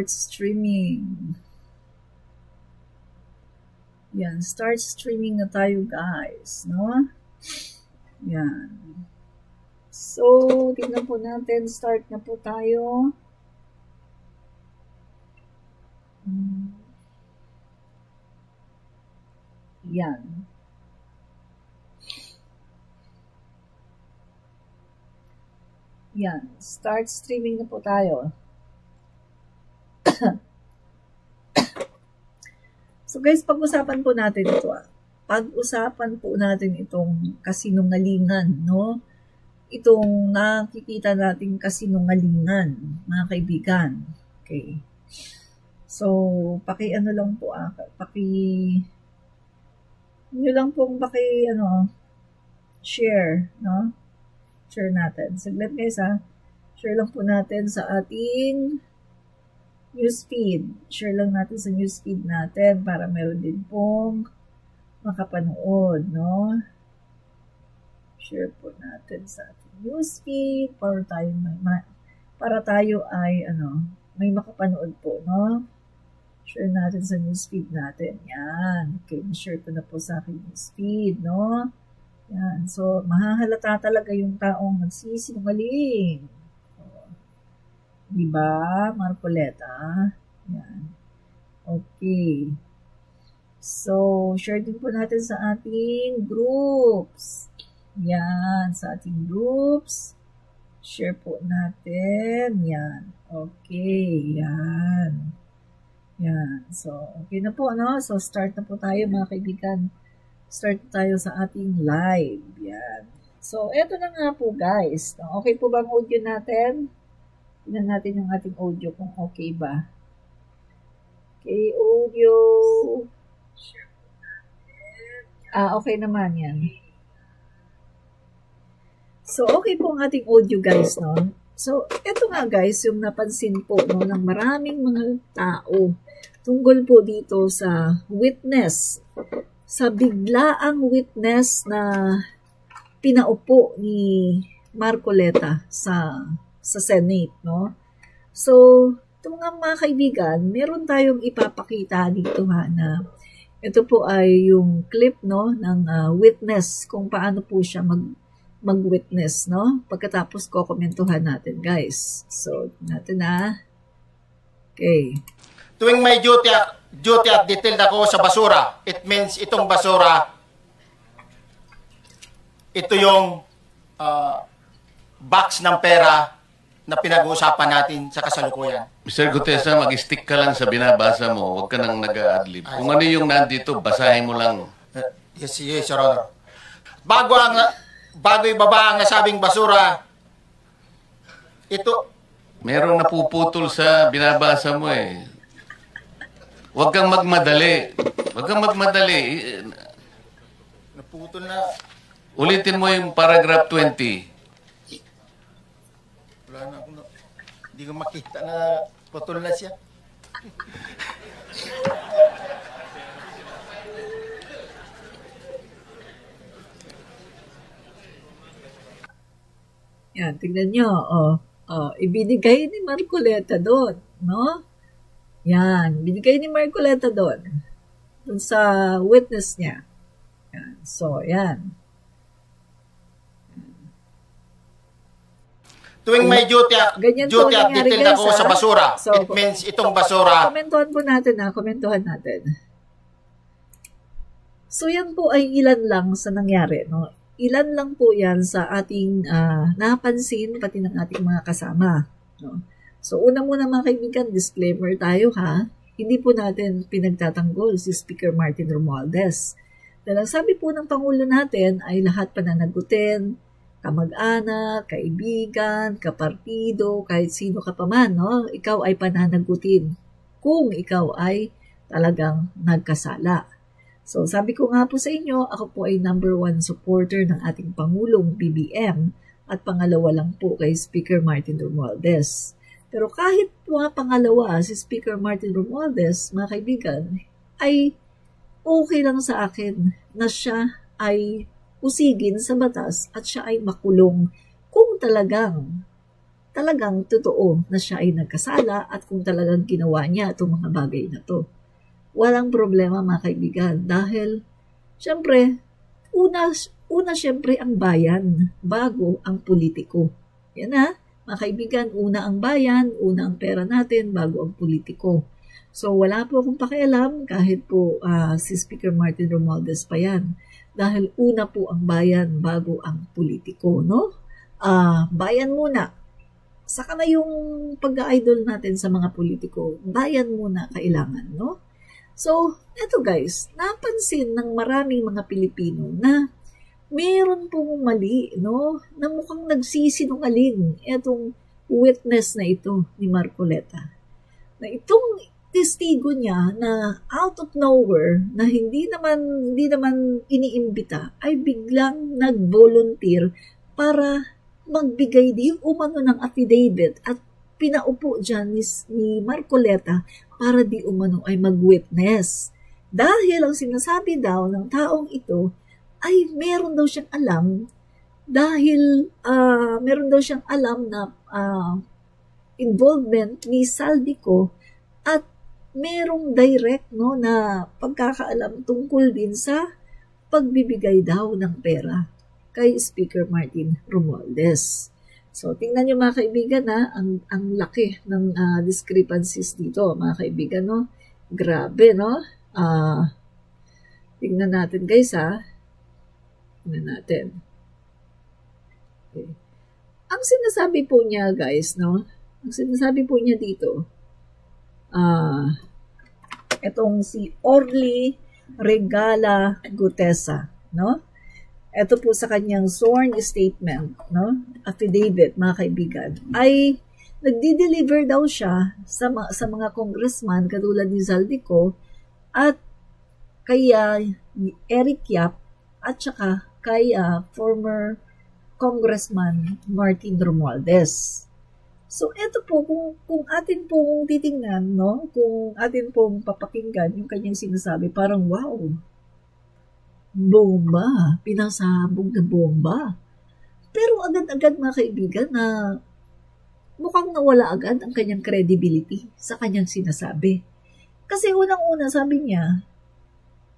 start streaming. Yan, start streaming na tayo guys, no? Yan. So, tingnan po natin, start na po tayo. Yan. Yan, start streaming na po tayo. So guys, pag-usapan po natin ito. Pag-usapan po natin itong kasinungalingan, no? Itong nakikita natin kasinungalingan, mga kaibigan. Okay. So, paki-ano lang po, nyo lang pong share, no? Share natin. Saglit guys, share lang po natin sa ating newsfeed. Share lang natin sa newsfeed natin para meron din pong makapanood, no? Share po natin sa ating newsfeed para tayo ay may makapanood po, no? Share natin sa newsfeed natin. Yan. Okay, share ko na po sa aking newsfeed, no? Yan. So, mahahalata talaga yung taong nagsisinungaling. Diba, Marcoleta? Yan. Okay. So, share din po natin sa ating groups. Yan, sa ating groups. Share po natin. Yan. Okay, yan. Yan. So, okay na po, no? So, start na po tayo, mga kaibigan. Start tayo sa ating live. Yan. So, eto na nga po, guys. Okay po ba ang audio natin? Tignan natin yung ating audio kung okay ba. Okay, audio. Okay naman yan. So, okay po ang ating audio, guys, no? So, eto nga, guys, yung napansin po, no, ng maraming mga tao tungkol po dito sa witness, sa biglaang witness na pinaupo ni Marcoleta sa Senate, no? So, ito mga kaibigan, meron tayong ipapakita dito na ito po ay yung clip, no, ng witness, kung paano po siya mag-witness, no? Pagkatapos komentuhan natin, guys. So, natin Okay. Tuwing may duty at detailed ako sa basura, it means itong basura, ito yung box ng pera na pinag-uusapan natin sa kasalukuyan. Mr. Gutesa, mag-stick ka lang sa binabasa mo. Huwag ka nang nag-a-adlib. Kung ano yung nandito, basahin mo lang. Yes, Your Honor. Bago ibaba ang nasabing basura, ito... Merong napuputol sa binabasa mo eh. Huwag kang magmadali. Huwag kang magmadali. Naputol na... Ulitin mo yung paragraph 20. Wala na akong... Hindi ko makita na putol na siya. Yan, tignan nyo. Ibinigay ni Marcoleta doon, no? Yan, binigay ni Marcoleta doon sa witness niya. Yan. So, yan. Tuwing may duty at detailed ako sa basura, so, it means itong basura. Komentuhan po natin komentuhan natin. So, yan po ay ilan lang sa nangyari, no? Ilan lang po yan sa ating napansin, pati ng ating mga kasama. No? So, una muna mga kaibigan, disclaimer tayo Hindi po natin pinagtatanggol si Speaker Martin Romualdez. Dahil ang sabi po ng Pangulo natin ay lahat pananagutin, kamag-anak, kaibigan, kapartido, kahit sino ka pa man, no? Ikaw ay pananagutin kung ikaw ay talagang nagkasala. So, sabi ko nga po sa inyo, ako po ay #1 supporter ng ating Pangulong BBM at pangalawa lang po kay Speaker Martin Romualdez. Pero kahit po pangalawa si Speaker Martin Romualdez, mga kaibigan, ay okay lang sa akin na siya ay usigin sa batas at siya ay makulong kung talagang talagang totoo na siya ay nagkasala at kung talagang ginawa niya itong mga bagay na to. Walang problema mga kaibigan dahil syempre, una syempre ang bayan bago ang politiko. Yan na, mga kaibigan, una ang bayan, una ang pera natin bago ang politiko. So wala po akong pakialam kahit po si Speaker Martin Romualdez pa yan. Dahil una po ang bayan bago ang politiko, no? Bayan muna. Saka na yung pag-idol natin sa mga politiko. Bayan muna kailangan, no? So, eto guys, napansin ng maraming mga Pilipino na meron pong mali, no? Na mukhang nagsisinungaling etong witness na ito ni Marcoleta. Na itong testigo niya na out of nowhere, na hindi naman iniimbita, ay biglang nag-volunteer para magbigay di umano ng affidavit at pinaupo dyan ni Marcoleta para di umano ay mag-witness. Dahil ang sinasabi daw ng taong ito ay meron daw siyang alam dahil meron daw siyang alam na involvement ni Saldico at merong direct no na pagkakaalam tungkol din sa pagbibigay daw ng pera kay Speaker Martin Romualdez. So, tingnan niyo mga kaibigan ang laki ng discrepancies dito, mga kaibigan, no? Grabe, no? Tingnan natin, guys, Tingnan natin. Okay. Ang sinasabi po niya, guys, no? Ang sinasabi po niya dito, etong si Orly Regala Gutesa, no? Ito po sa kanyang sworn statement, no? Affidavit, mga kaibigan, ay nagdi-deliver daw siya sa mga congressman katulad ni Zaldico at kay Eric Yap at saka kay former Congressman Martin Romualdez. So, ito po, kung atin pong titingnan, no? Kung atin pong papakinggan yung kanyang sinasabi, parang wow, bomba, pinasabog na bomba. Pero agad-agad mga kaibigan na mukhang nawala agad ang kanyang credibility sa kanyang sinasabi. Kasi unang-una sabi niya,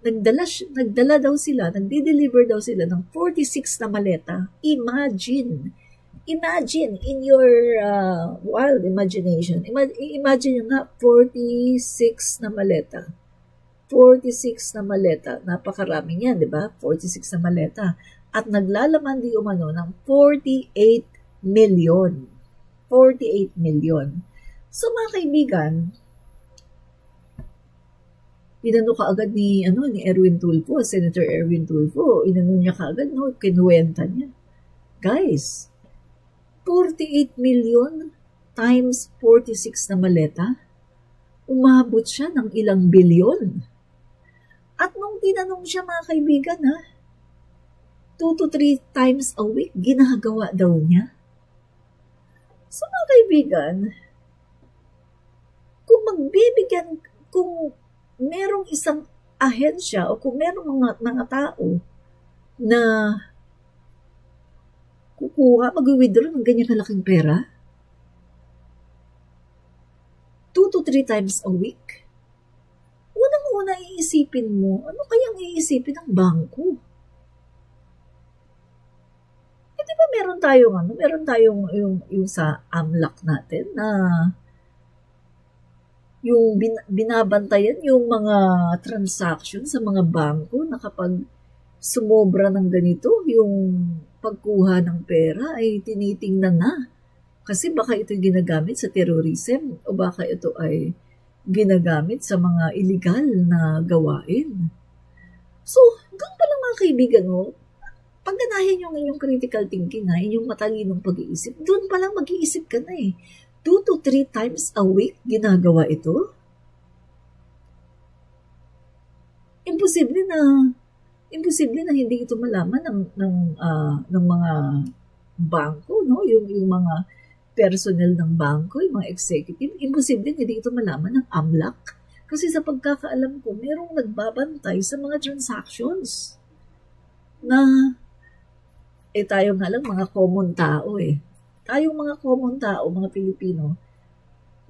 nagdala daw sila, nagdi-deliver daw sila ng 46 na maleta. Imagine in your wild imagination. Imagine nyo nga, 46 na maleta. 46 na maleta. Napakarami yan, di ba? 46 na maleta. At naglalaman di umano ng 48 million. 48 million. So mga kaibigan, inano ka agad ni Erwin Tulfo, Senator Erwin Tulfo, inano niya ka agad, no? Kinuwenta niya. Guys, 48 million times 46 na maleta, umabot siya ng ilang bilyon. At nung tinanong siya mga kaibigan, 2 to 3 times a week, ginagawa daw niya. So mga kaibigan, kung merong isang ahensya o kung merong mga tao na mag-withdraw ng ganyan kalaking pera, 2 to 3 times a week, unang-una iisipin mo, ano kayang iisipin ng bangko? Eh, di ba meron tayong yung sa AMLAC natin na yung binabantayan yung mga transaction sa mga bangko na kapag sumobra ng ganito, yung pagkuha ng pera ay tinitingnan na. Kasi baka ito ginagamit sa terrorism o baka ito ay ginagamit sa mga illegal na gawain. So, doon pa lang mga kaibigan mo, pag ganahin yung inyong critical thinking, inyong matalinong pag-iisip, doon pa lang mag-iisip ka na 2 to 3 times a week ginagawa ito? Imposible na hindi ito malaman ng mga bangko, no? Yung mga personnel ng bangko, yung mga executive, imposible hindi ito malaman ng AMLAC. Kasi sa pagkakaalam ko, merong nagbabantay sa mga transactions na tayo nga lang mga common tao tayong mga common tao, mga Pilipino,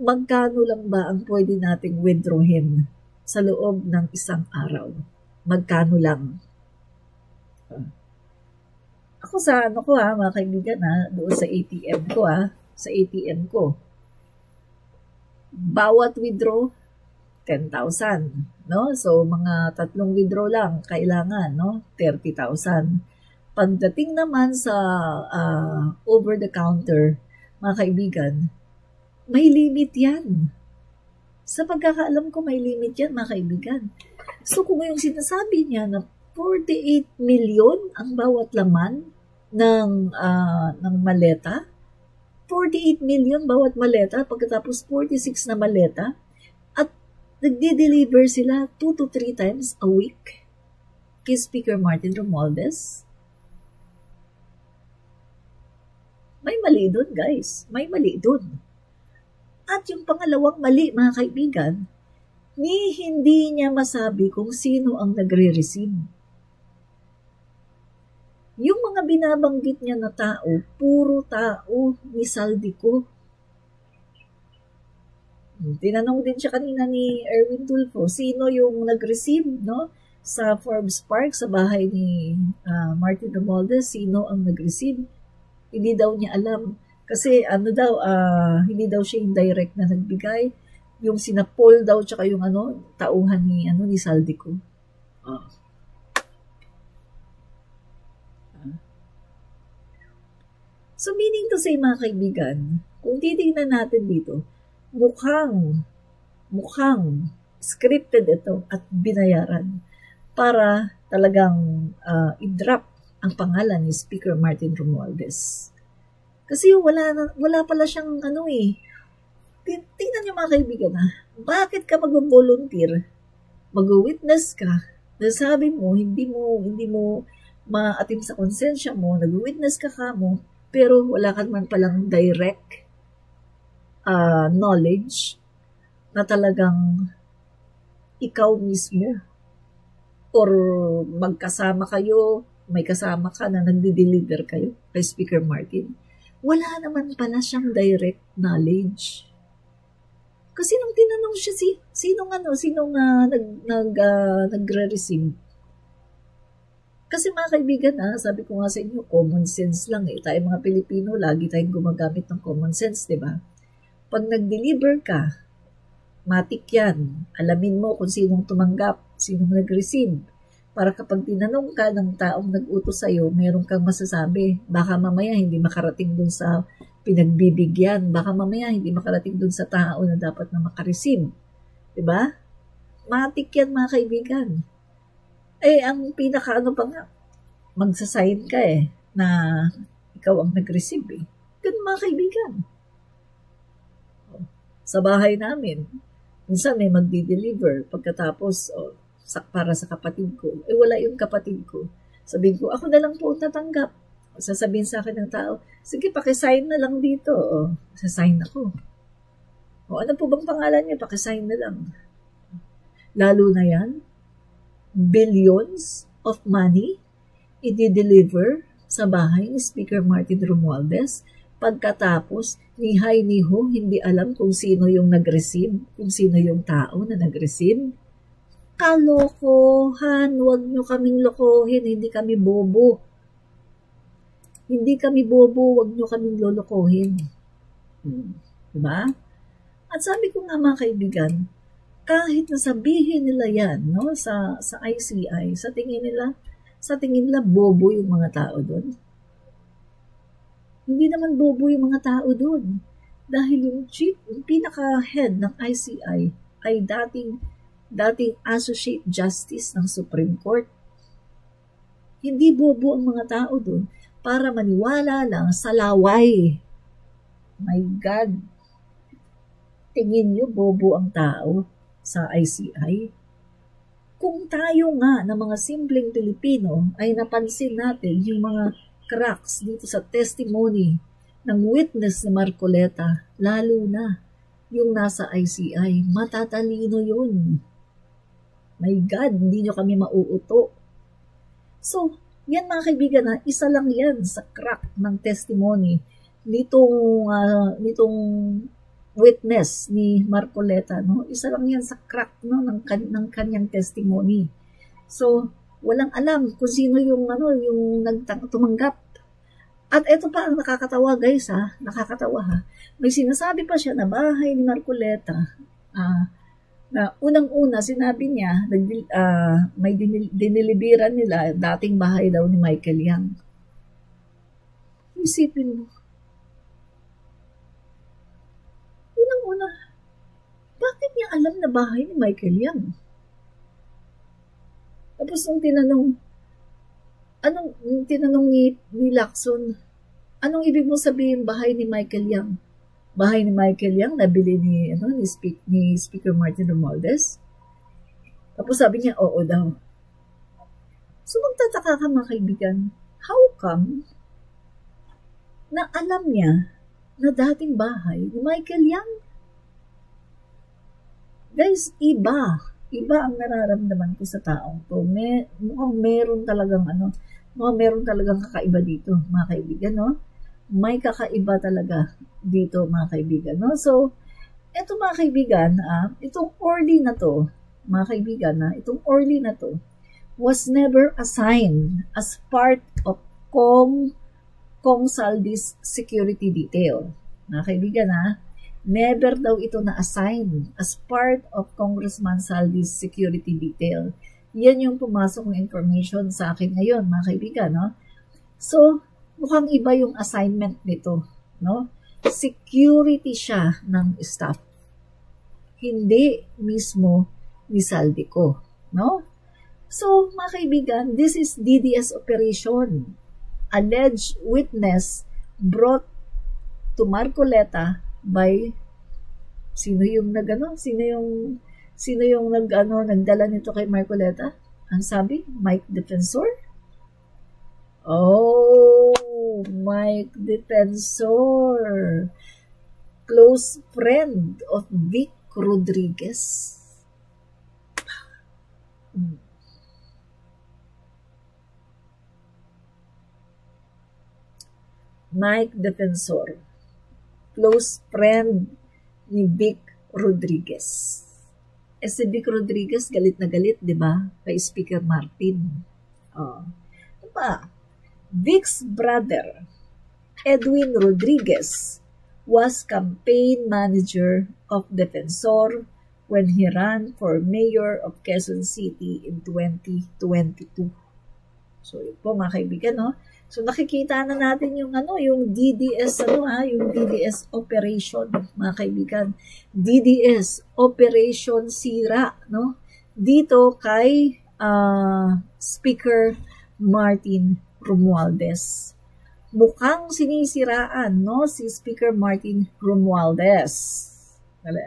magkano lang ba ang pwede nating withdrawin sa loob ng isang araw? Magkano lang? Ako sa mga kaibigan doon sa ATM ko sa ATM ko. Bawat withdraw, 10,000, no? So, mga 3 withdraw lang kailangan, no? 30,000. Pagdating naman sa over the counter, mga kaibigan, may limit yan. Sa pagkakaalam ko, may limit yan, mga kaibigan. So, kung yung sinasabi niya na 48 million ang bawat laman ng maleta, 48 million bawat maleta, pagkatapos 46 na maleta, at nagde-deliver sila 2 to 3 times a week kay Speaker Martin Romualdez. May mali doon, guys. May mali doon. At yung pangalawang mali, mga kaibigan, hindi niya masabi kung sino ang nagre-receive. Yung mga binabanggit niya na tao, puro tao ni Saldico. Tinanong din siya kanina ni Erwin Tulfo, sino yung nag-receive, no? Sa Forbes Park, sa bahay ni Martin Romualdez, sino ang nag-receive? Hindi daw niya alam. Kasi hindi daw siya yung direct na nagbigay. Yung sinapol daw, tsaka yung tauhan ni Saldico. So, meaning to say, mga kaibigan, kung titignan natin dito, mukhang scripted ito at binayaran para talagang i-drop ang pangalan ni Speaker Martin Romualdez. Kasi wala pala siyang tingnan niyo, mga kaibigan, bakit ka mag-volunteer, mag-witness ka, nasabi mo, hindi mo maatim sa konsensya mo, nag-witness ka mo, pero wala ka man palang direct knowledge na talagang ikaw mismo or magkasama kayo, may kasama ka na nagdi-deliver kayo kay Speaker Martin. Wala naman pala siyang direct knowledge. Kasi nung tinanong siya sinong nagre-receive. Kasi mga kaibigan, sabi ko nga sa inyo, common sense lang Tayo mga Pilipino, lagi tayong gumagamit ng common sense, di ba? Pag nag-deliver ka, matik yan. Alamin mo kung sinong tumanggap, sinong nag-receive. Para kapag tinanong ka ng taong nag-utos sa'yo, meron kang masasabi. Baka mamaya hindi makarating dun sa pinagbibigyan. Baka mamaya hindi makarating dun sa tao na dapat na makareceive. Diba? Matik yan, mga kaibigan. Ang pinaka-ano pa nga, magsasign ka na ikaw ang nag-receive Ganun, mga kaibigan. Sa bahay namin, minsan may magdi-deliver. Pagkatapos, para sa kapatid ko, wala yung kapatid ko. Sabihin ko, ako na lang po tatanggap. Sasabihin sa akin ng tao, sige, pakisign na lang dito. Sasign ako. Ano po bang pangalan niya? Pakisign na lang. Lalo na yan, billions of money i-deliver sa bahay ni Speaker Martin Romualdez. Pagkatapos, ni hi ni ho, hindi alam kung sino yung nag-receive, kung sino yung tao na nag-receive. Kalokohan, huwag nyo kaming lokohin, hindi kami bobo. Hindi kami bobo, huwag nyo kaming lolokohin. Diba? At sabi ko nga, mga kaibigan, kahit nasabihin nila yan sa ICI, sa tingin nila bobo yung mga tao doon. Hindi naman bobo yung mga tao doon. Dahil yung pinaka-head ng ICI ay dating Associate Justice ng Supreme Court. Hindi bobo ang mga tao doon para maniwala lang sa laway. My God! Tingin niyo bobo ang tao sa ICI? Kung tayo nga na mga simpleng Pilipino ay napansin natin yung mga cracks dito sa testimony ng witness ni Marcoleta, lalo na yung nasa ICI, matatalino yun. My God, hindi nyo kami mauuto. So, yan mga kaibigan isa lang yan sa crack ng testimony nitong witness ni Marcoleta, no? Isa lang yan sa crack, no, ng kanyang testimony. So, walang alam kung sino yung tumanggap. At ito pa ang nakakatawa, guys, ha? Nakakatawa, ha? May sinasabi pa siya na bahay ni Marcoleta, na unang-una sinabi niya, may diniliberan nila, dating bahay daw ni Michael Yang. Isipin mo, unang-una, bakit niya alam na bahay ni Michael Yang? Tapos nung tinanong ni Lacson, anong ibig mo sabihin bahay ni Michael Yang? Bahay ni Michael Yang nabili ni Speaker Martin Romualdez? Tapos sabi niya, oo daw. So magtataka ka, mga kaibigan, how come na alam niya na dating bahay ni Michael Yang? Guys, iba ang nararamdaman ko sa taong to. Mukhang meron talagang kakaiba dito, mga kaibigan, no? May kakaiba talaga dito, mga kaibigan, no? So, eto, mga kaibigan, itong Orly na to, mga kaibigan, itong Orly na to was never assigned as part of Kong Saldi's security detail. Mga kaibigan, never daw ito na-assign as part of Congressman Saldi's security detail. Yan yung pumasok ng information sa akin ngayon, mga kaibigan, no? So, mukhang iba yung assignment nito, no? Security siya ng staff. Hindi mismo ni Saldico, no? So, mga kaibigan, this is DDS operation. Alleged witness brought to Marcoleta by sino yung nagdala nito kay Marcoleta? Ang sabi, Mike Defensor? Oh, Mike Defensor. Close friend of Vic Rodriguez. Mike Defensor. Close friend ni Vic Rodriguez. Si Vic Rodriguez, galit na galit, di ba? Kay Speaker Martin. Ano pa? Vic's brother, Edwin Rodriguez, was campaign manager of Defensor when he ran for mayor of Quezon City in 2022. So, yun po, mga kaibigan, no? So, nakikita na natin yung DDS, yung DDS operation, mga kaibigan. DDS, Operation Sira, no? Dito kay Speaker Martin Romualdez. Mukhang sinisiraan, no? Si Speaker Martin Romualdez. Dali,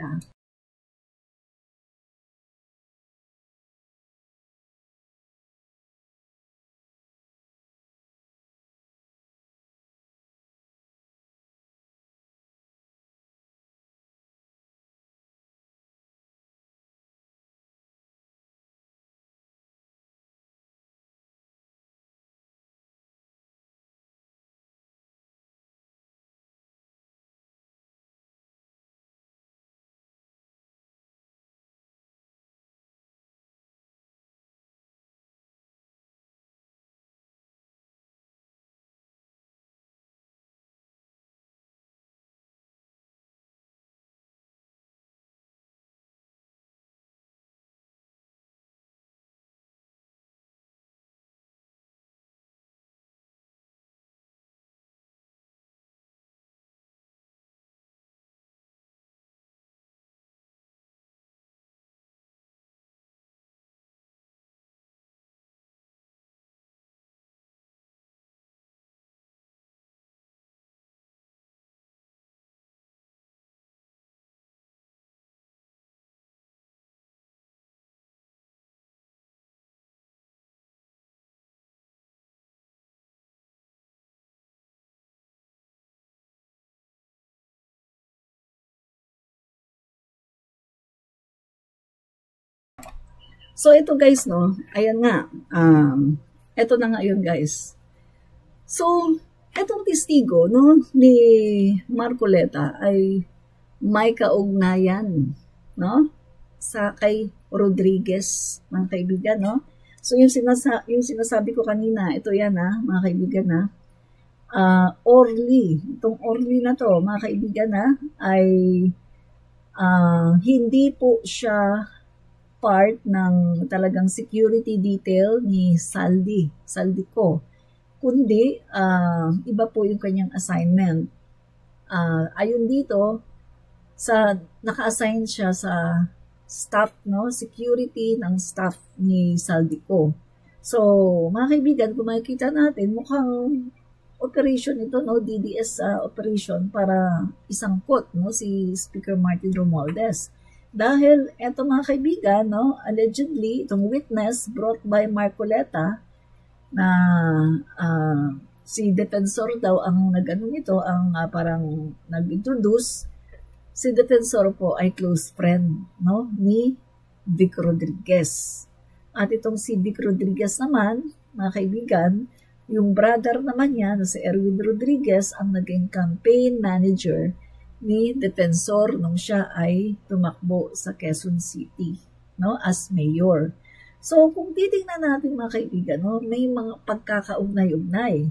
So, ito guys, no? Ayan nga. Ito na nga yun, guys. So, etong testigo, no, ni Marcoleta ay may kaugnayan, no, sa kay Rodriguez, mga kaibigan, no. So, yung sinasabi ko kanina, ito yan, mga kaibigan, Orly, itong Orly na to, mga kaibigan, ay hindi po siya part ng talagang security detail ni Saldico, kundi iba po yung kanyang assignment. Ayon dito, naka-assign siya sa staff, no, security ng staff ni Saldico. So, mga kaibigan, kung makikita natin, mukhang operation ito, no, DDS operation para isangkot, no, si Speaker Martin Romualdez. Dahil eto, mga kaibigan, no, allegedly itong witness brought by Marcoleta na si defensor daw ang nag-ano nito, ang parang nag-introduce. Si defensor po ay close friend, no, ni Vic Rodriguez. At itong si Vic Rodriguez naman, mga kaibigan, yung brother naman niya na si Erwin Rodriguez ang naging campaign manager ni defensor nung siya ay tumakbo sa Quezon City, no, as mayor. So, kung titingnan natin, mga kaibigan, no, may mga pagkakaugnay-ugnay.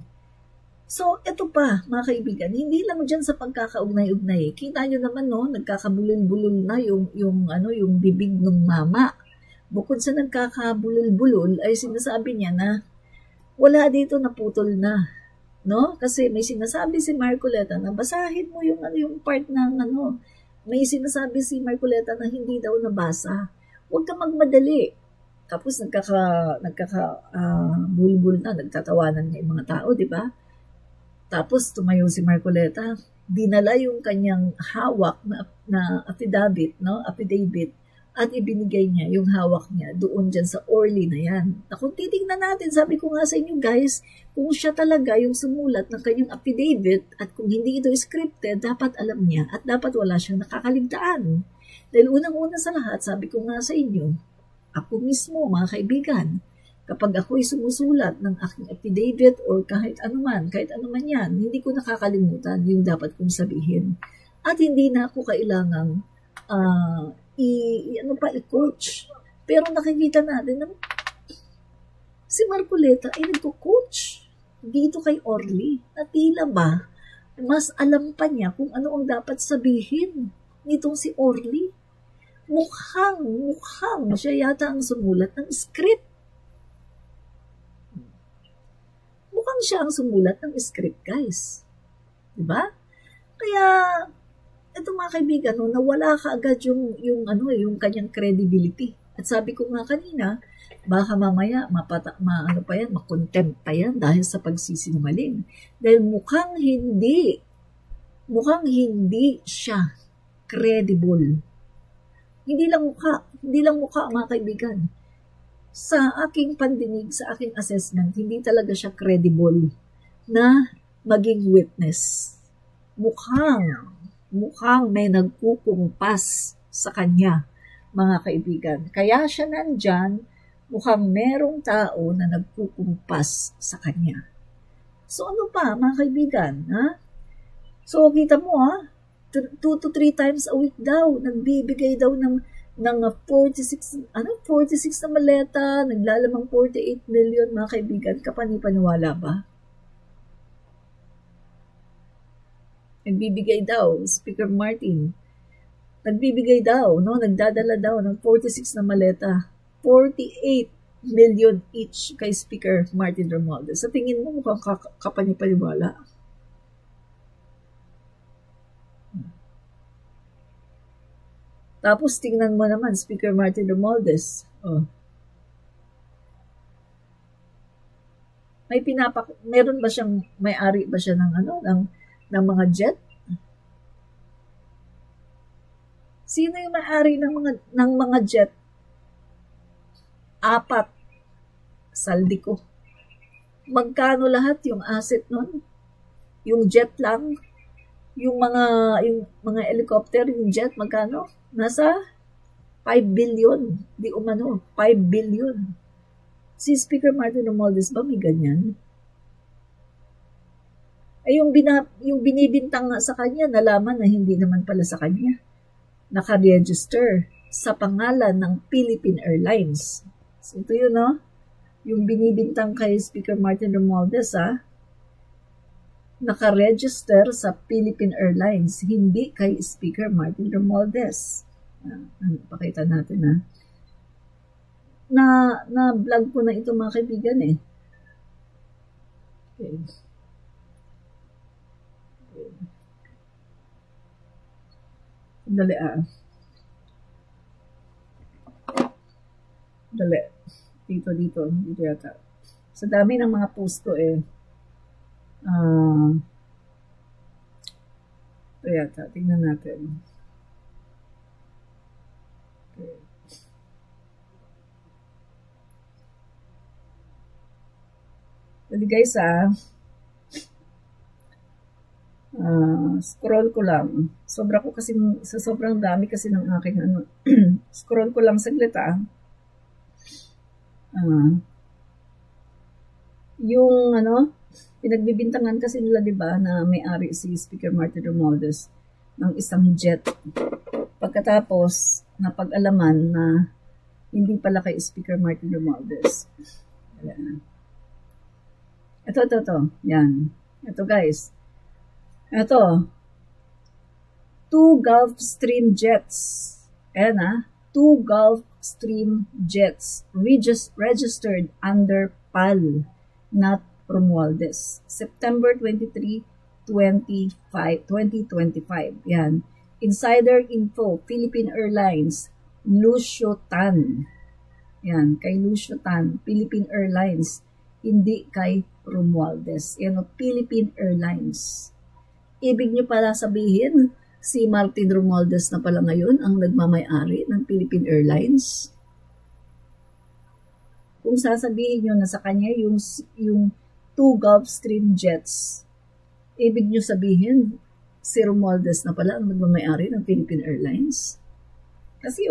So, ito pa, mga kaibigan, hindi lang dyan sa pagkakaugnay-ugnay. Kita nyo naman, no, nagkakabulol-bulol na yung bibig ng mama. Bukod sa nagkakabulol-bulol, ay sinasabi niya na wala dito, naputol na. No? Kasi may sinasabi si Marcoleta na basahin mo yung part ng may sinasabi si Marcoleta na hindi daw nabasa. Huwag ka magmadali. Tapos bulbul na, nagtatawanan ng mga tao, di ba? Tapos tumayo si Marcoleta, dinala yung kanyang hawak na affidavit, no? Affidavit, at ibinigay niya yung hawak niya doon dyan sa Orly na yan. Na kung titingnan natin, sabi ko nga sa inyo guys, kung siya talaga yung sumulat ng kanyang affidavit at kung hindi ito scripted, dapat alam niya at dapat wala siyang nakakaligtaan. Dahil unang-una sa lahat, sabi ko nga sa inyo, ako mismo, mga kaibigan, kapag ako'y sumusulat ng aking affidavit or kahit anuman yan, hindi ko nakakalimutan yung dapat kong sabihin. At hindi na ako kailangang i-coach. Pero nakikita natin na si Marcoleta ay nagko-coach dito kay Orly. At tila ba, mas alam pa niya kung ano ang dapat sabihin nitong si Orly. Mukhang siya yata ang sumulat ng script. Mukhang siya ang sumulat ng script, guys. Diba? Kaya ito, mga kaibigan, no, nawala kaagad yung kanyang credibility. At sabi ko nga kanina, baka mamaya makontempt pa yan dahil sa pagsisinungaling. Dahil mukhang hindi siya credible. Hindi lang mukha, mga kaibigan. Sa aking pandinig, sa aking assessment, hindi talaga siya credible na maging witness. Mukhang may nagkukumpas sa kanya, mga kaibigan. Kaya siya nandyan, mukhang merong tao na nagkukumpas sa kanya. So ano pa, mga kaibigan? So kita mo, 2 to 3 times a week daw, nagbibigay daw ng 46 na maleta, naglalamang 48 million, mga kaibigan. Kapani-paniwala ba? Nagbibigay daw, Speaker Martin. Nagbibigay daw, no? Nagdadala daw ng 46 na maleta. 48 million each kay Speaker Martin Romualdez. Sa tingin mo, mukhang kapani-paniwala. Tapos, tingnan mo naman, Speaker Martin Romualdez. Meron ba siyang, may-ari ba siya ng mga jet? Sino yung may-ari ng mga jet? 4. Saldico. Magkano lahat yung asset nun? Yung jet lang? Yung mga helicopter, yung jet, magkano? Nasa 5 billion. Di umano, 5 billion. Si Speaker Martin Romualdez ba may ganyan? Ay yung binibintang nga sa kanya, nalaman na hindi naman pala sa kanya. Naka-register sa pangalan ng Philippine Airlines. So ito yun, no? Yung binibintang kay Speaker Martin Romualdez, naka-register sa Philippine Airlines, hindi kay Speaker Martin Romualdez. Pakita natin, na-vlog ko na ito, mga kaibigan, eh. Okay. Dali, Dali. Dito yata. Sa dami ng mga post ko, eh. Ito yata. Tingnan natin. Okay. Dali, guys, scroll ko lang. Sa sobrang dami kasi ng aking scroll ko lang saglit, yung pinagbibintangan kasi nila, di ba, na may-ari si Speaker Martin Romualdez ng isang jet. Pagkatapos, napag-alaman na hindi pala kay Speaker Martin Romualdez. Ito. Yan. Ito, guys. Ito. 2 Gulfstream jets. Ayan, 2 Gulfstream jets registered under PAL, not Romualdez. September 23, 2025. Yan. Insider info, Philippine Airlines, Lucio Tan. Yan, kay Lucio Tan, Philippine Airlines, hindi kay Romualdez. Yan, Philippine Airlines. Ibig nyo pala sabihin, si Martin Romualdez na pala ngayon ang nagmamay-ari ng Philippine Airlines. Kung sasabihin nyo na sa kanya yung 2 Gulfstream jets, ibig nyo sabihin, si Romualdez na pala ang nagmamay-ari ng Philippine Airlines. Kasi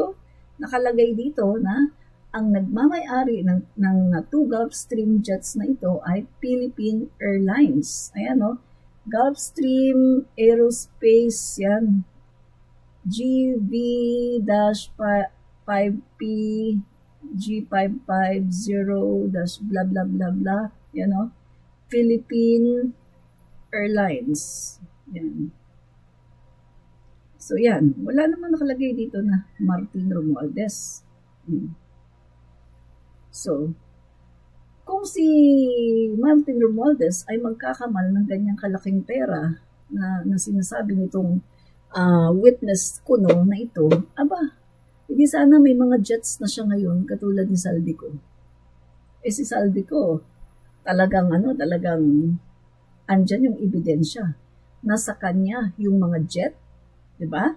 nakalagay dito na ang nagmamay-ari ng 2 Gulfstream jets na ito ay Philippine Airlines. Ayan, Gulfstream Aerospace, yan. GV-5P G550 blah blah blah blah, yan, Philippine Airlines. Yan. So yan, wala naman nakalagay dito na Martin Romualdez. So, kung si Martin Romualdez ay magkakamal ng ganyang kalaking pera na sinasabi nitong witness ko na ito, hindi sana may mga jets na siya ngayon katulad ni Saldico. Si Saldico, talagang andyan yung ebidensya. Nasa kanya yung mga jet, di ba?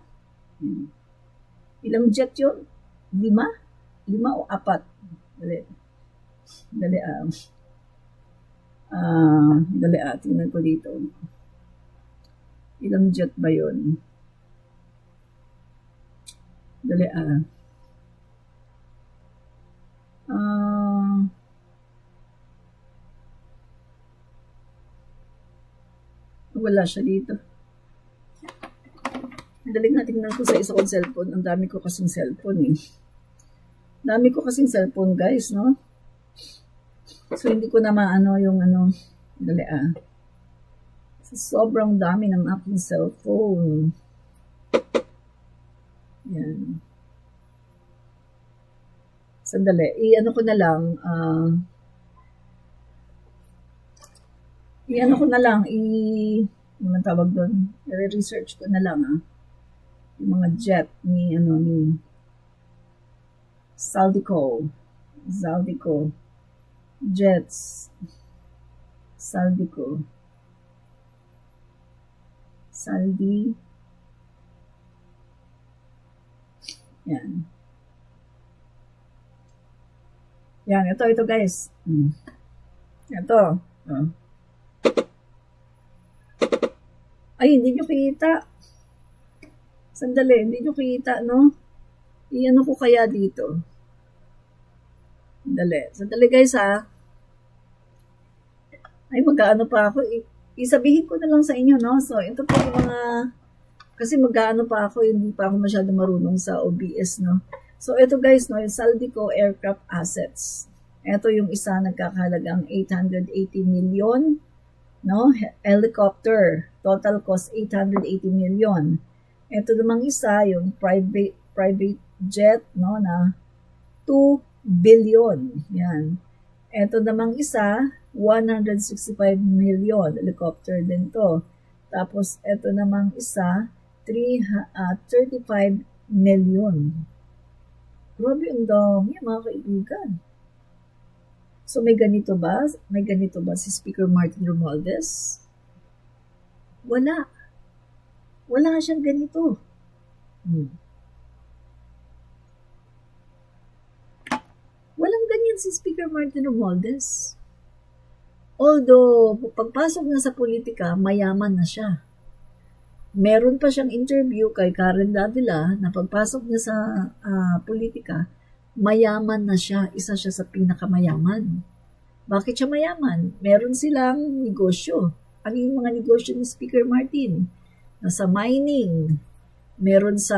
Ilang jet yun? 5 o 4? Dali, tingnan ko dito. Ilang jet ba yun? Dali, wala siya dito. Dali nga, tingnan ko sa isa kong cellphone. Ang dami ko kasing cellphone, Dami ko kasing cellphone, guys, no? So, hindi ko na maano yung dali, sobrang dami ng aking cellphone. Yan. Sandali. I-ano ko na lang, naman tawag doon, i-research ko na lang, yung mga jet ni Saldico jets, Saldico, yan. Yan, ito guys. Ito. Ay, hindi nyo kita. Sandali, hindi nyo kita, no? I-ano ko kaya dito? Sandali guys, Ay, mag-ano pa ako. isabihin ko na lang sa inyo, no? So, ito po yung mga, kasi mag-aano pa ako, hindi pa ako masyado marunong sa OBS, no? So, ito guys, no, yung Saldico Aircraft Assets. Ito yung isa nagkakahalagang 880 million, no? Helicopter, total cost 880 million. Ito namang isa, yung private jet, no, na 2 billion. Yan. Ito namang isa, 165 million. Helicopter din to. Tapos, ito namang isa, 35 million. Grabe ang dami, mga kaibigan. So, may ganito ba? May ganito ba si Speaker Martin Romualdez? Wala. Wala siyang ganito. Walang ganyan si Speaker Martin Romualdez. Although, pagpasok na sa politika, mayaman na siya. Meron pa siyang interview kay Karen Davila na pagpasok niya sa politika, mayaman na siya. Isa siya sa pinakamayaman. Bakit siya mayaman? Meron silang negosyo. Ano yung mga negosyo ni Speaker Martin? Nasa mining. Meron sa...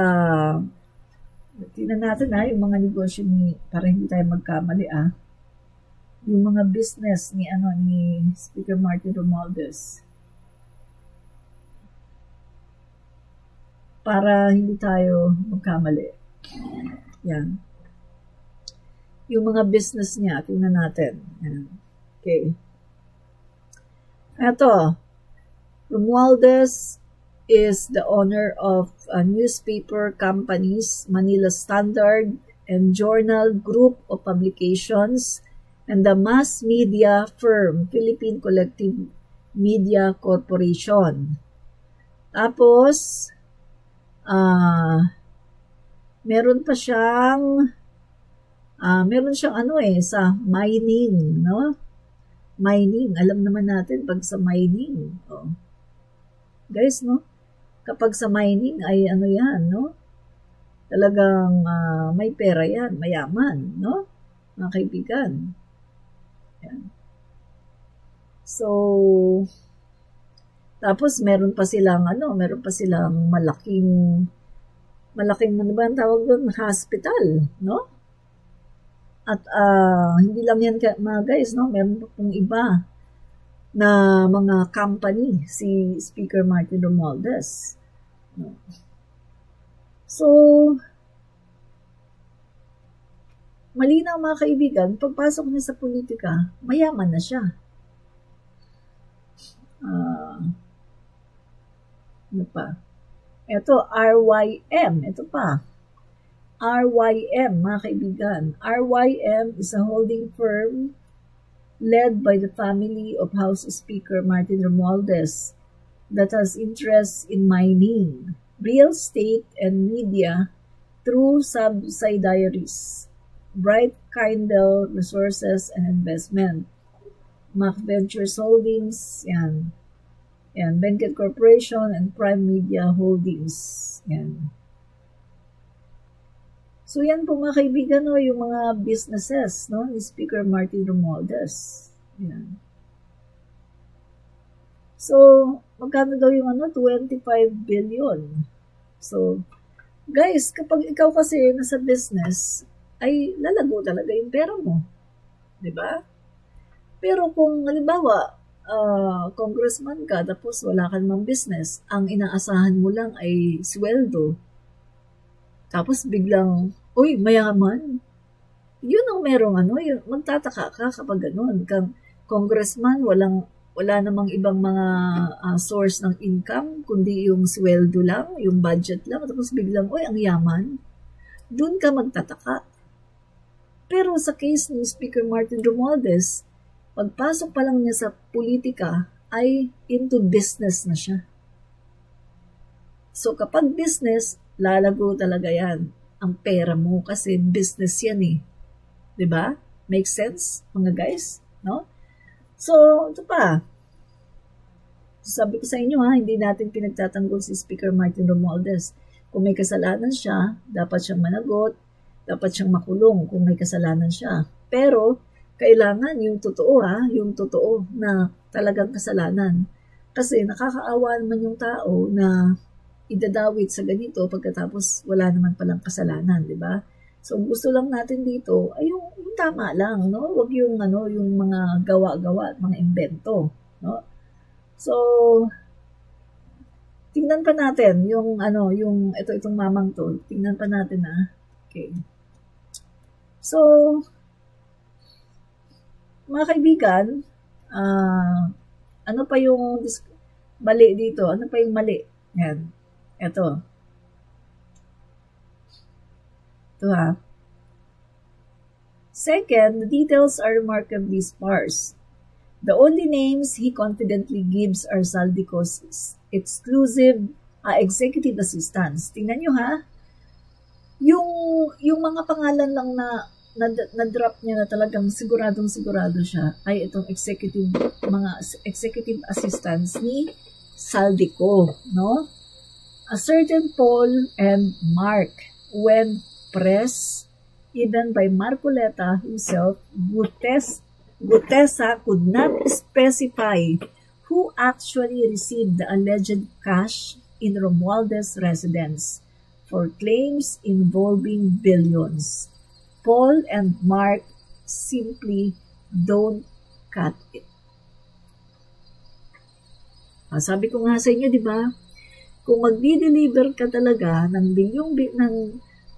Tingnan natin yung mga negosyo ni... Para hindi tayo magkamali yung mga business ni Speaker Martin Romualdez. Para hindi tayo magkamali. Yan. Yung mga business niya, tingnan natin. Yan. Okay. Ito, Romualdez is the owner of newspaper companies, Manila Standard and Journal Group of Publications, and the mass media firm, Philippine Collective Media Corporation. Tapos, meron pa siyang sa mining, no? Mining, alam naman natin pag sa mining. Guys, no? Kapag sa mining ay yan, no? Talagang may pera yan, mayaman, no? Mga kaibigan. Yan. So, tapos meron pa silang malaking ano ba ang tawag doon? Hospital, no? At hindi lang yan mga guys, no? Meron pa pong iba na mga company si Speaker Martin Romualdez. No? So, malinaw mga kaibigan, pagpasok niya sa politika, mayaman na siya. Ano pa? Ito, RYM. Ito pa. RYM, mga kaibigan. RYM is a holding firm led by the family of House Speaker Martin Romualdez that has interests in mining, real estate, and media through subsidiaries, Bright Kindle Resources and Investment, Mac Ventures Holdings, yan, Benguet Corporation, and Prime Media Holdings, yan. So, yan po mga kaibigan, no, yung mga businesses, no, ni Speaker Martin Romualdez. Yan. So, magkano daw yung 25 billion. So, guys, kapag ikaw kasi nasa business, ay lalago talaga yung pera mo. Diba? Pero kung, halimbawa, congressman ka, tapos wala ka namang business, ang inaasahan mo lang ay sweldo, tapos biglang, uy, mayaman. Yun ang merong yun, magtataka ka kapag ganun. Kang congressman, wala namang ibang mga source ng income, kundi yung sweldo lang, yung budget lang, tapos biglang, uy, ang yaman. Doon ka magtataka. Pero sa case ni Speaker Martin Romualdez, pagpasok pa lang niya sa politika, ay into business na siya. So kapag business, lalago talaga yan. Ang pera mo kasi business yan eh. Diba? Make sense, mga guys? No? So, ito pa. Sabi ko sa inyo hindi natin pinagtatanggol si Speaker Martin Romualdez. Kung may kasalanan siya, dapat siyang managot, dapat siyang makulong kung may kasalanan siya. Pero, kailangan yung totoo yung totoo na talagang kasalanan. Kasi nakakaawa naman yung tao na idadawit sa ganito pagkatapos wala naman palang kasalanan, di ba? So, gusto lang natin dito ay yung tama lang, no? Huwag yung, yung mga gawa-gawa at mga invento, no? So, tingnan pa natin yung, itong mamang to. Tingnan pa natin, Okay. So, mga kaibigan, ano pa yung mali dito? Ano pa yung mali? Yan. Ito. Second, the details are remarkably sparse. The only names he confidently gives are Saldico's exclusive executive assistants. Tingnan nyo yung mga pangalan lang na drop niya na talagang sigurado siya ay itong mga executive assistants ni Saldico, no? A certain Paul and Mark, when pressed even by Marcoleta himself, Gutesa could not specify who actually received the alleged cash in Romualdez' residence for claims involving billions. Paul and Mark simply don't cut it. Sabi ko nga sa inyo, di ba? Kung magdi-deliver ka talaga ng ng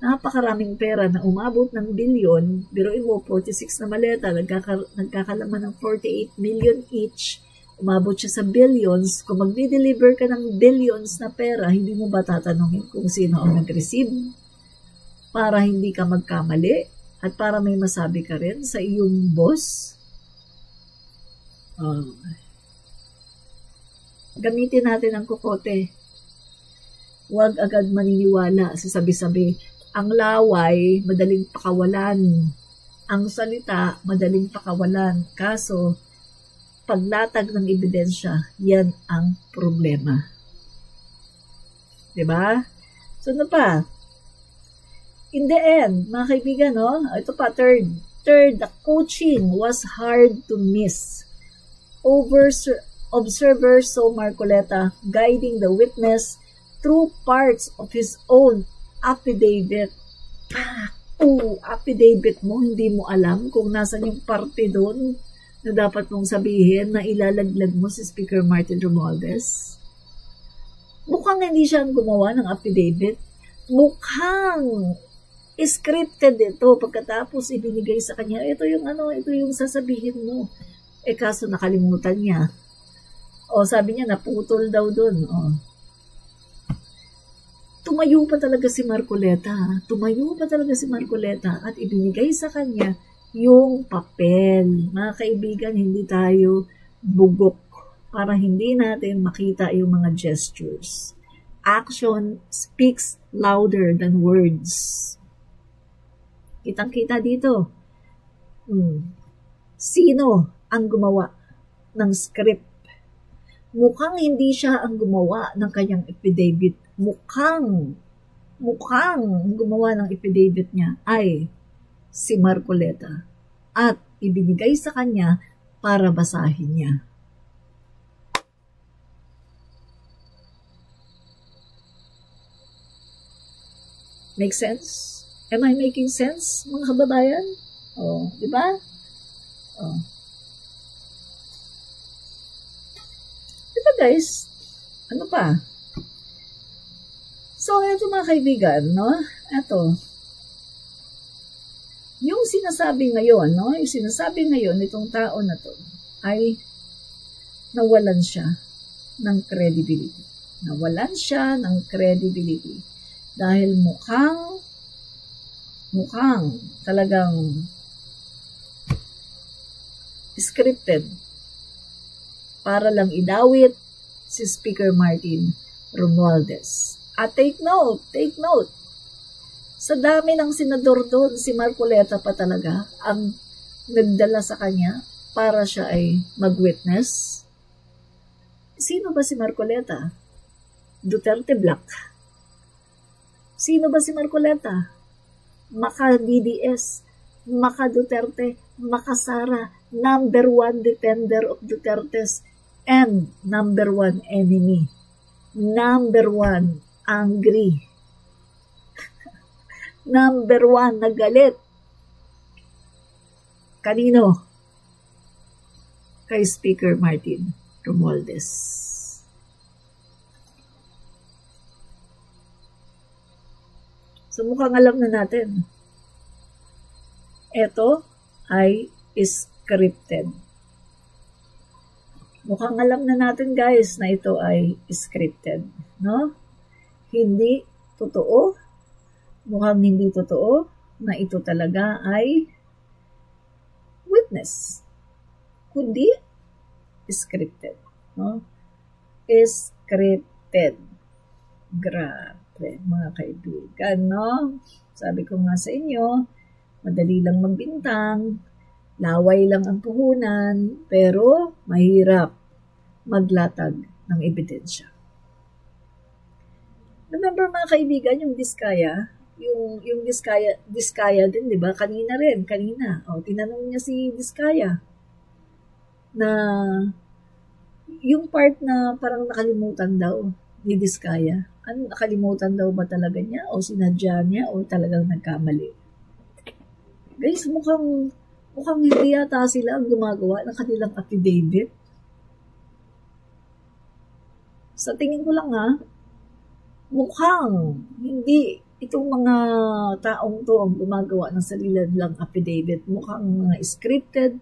napakaraming pera na umabot ng bilyon, biruin mo, 46 na maleta, nagkakalaman ng 48 million each, umabot siya sa billions. Kung magdi-deliver ka ng billions na pera, hindi mo ba tatanungin kung sino ang nag-receive? Para hindi ka magkamali at para may masabi ka rin sa iyong boss. Gamitin natin ang kokote. Huwag agad maniniwala sa sabi-sabi. Ang laway, madaling pakawalan. Ang salita, madaling pakawalan. Kaso, paglatag ng ebidensya, yan ang problema. Diba? So, ano pa? In the end, mga kaibigan, ito pa, third, the coaching was hard to miss. Observer saw Marcoleta guiding the witness through parts of his own affidavit. Affidavit mo, hindi mo alam kung nasan yung parte doon na dapat mong sabihin na ilalaglag mo si Speaker Martin Romualdez. Mukhang hindi siya ang gumawa ng affidavit. Mukhang scripted ito pagkatapos ibinigay sa kanya. Ito yung sasabihin mo. Kaso nakalimutan niya. Sabi niya, naputol daw doon. Tumayo pa talaga si Marcoleta. At ibinigay sa kanya yung papel. Mga kaibigan, hindi tayo bugok para hindi natin makita yung mga gestures. Action speaks louder than words. Kitang-kita dito. Sino ang gumawa ng script? Mukhang hindi siya ang gumawa ng kanyang affidavit. Mukhang gumawa ng affidavit niya ay si Marcoleta at ibinigay sa kanya para basahin niya. Make sense? Am I making sense, mga kababayan? Di ba? Diba guys? Ano pa? So, ito mga kaibigan, Ito. Yung sinasabi ngayon, Yung sinasabi ngayon nitong tao na to ay nawalan siya ng credibility. Dahil mukhang talagang scripted para lang idawit si Speaker Martin Romualdez. At take note, sa dami ng senador doon, si Marcoleta pa talaga ang nagdala sa kanya para siya ay mag-witness. Sino ba si Marcoleta? Duterte Black. Sino ba si Marcoleta? Maka-DDS, Maka-Duterte, Maka-Sara, #1 defender of Duterte's and number 1 enemy. Number 1 angry. Number 1 nagalit. Kanino? Kay Speaker Martin Romualdez. So mukhang alam na natin. Ito ay scripted. Mukhang alam na natin guys na ito ay scripted. No? Hindi totoo. Mukhang hindi totoo na ito talaga ay witness. Kundi scripted. No? Scripted. Grabe, mga kaibigan, no? Sabi ko nga sa inyo, madali lang magbintang, laway lang ang puhunan, pero mahirap maglatag ng ebidensya. Remember mga kaibigan, yung Diskaya, yung Diskaya din, di ba? Kanina. Tinanong niya si Diskaya na yung part na parang nakalimutan daw ni Diskaya. Ano, nakalimutan daw ba talaga niya o sinadya niya o talagang nagkamali? Guys, mukhang hindi yata sila ang gumagawa ng kanilang affidavit. Sa tingin ko lang mukhang hindi itong mga taong to ang gumagawa ng sarili nilang affidavit. Mukhang mga scripted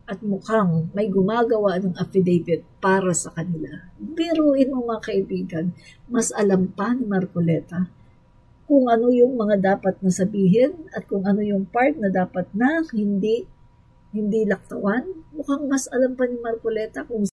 at mukhang may gumagawa ng affidavit para sa kanila. Pero mga kaibigan, mas alam pa ni Marcoleta kung ano yung mga dapat na sabihin at kung ano yung part na dapat na hindi laktawan. Mukhang mas alam pa ni Marcoleta kung